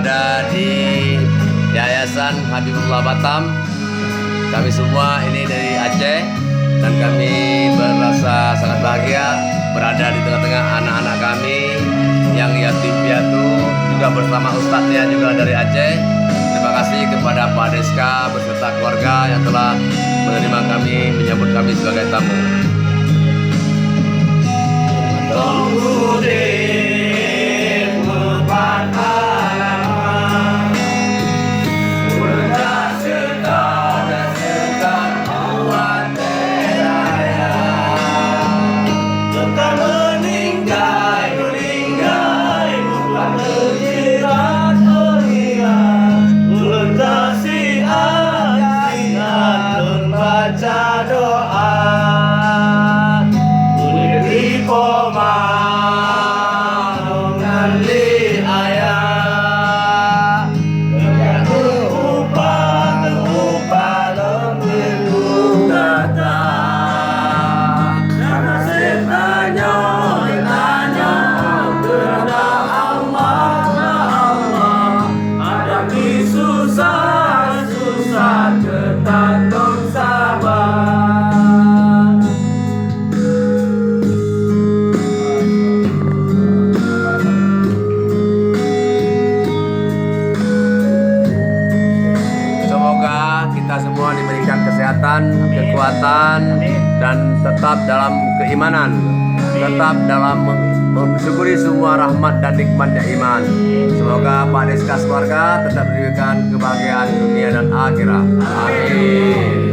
berada di Yayasan Habibullah Batam. Kami semua ini dari Aceh dan kami merasa sangat bahagia berada di tengah-tengah anak-anak kami yang yatim piatu, juga bersama ustadznya juga dari Aceh. Terima kasih kepada Pak Deska beserta keluarga yang telah menerima kami, menyambut kami sebagai tamu. Kita semua diberikan kesehatan, kekuatan, dan tetap dalam keimanan, tetap dalam mensyukuri semua rahmat dan nikmatnya iman. Semoga Pak Deska keluarga tetap diberikan kebahagiaan dunia dan akhirat. Amin.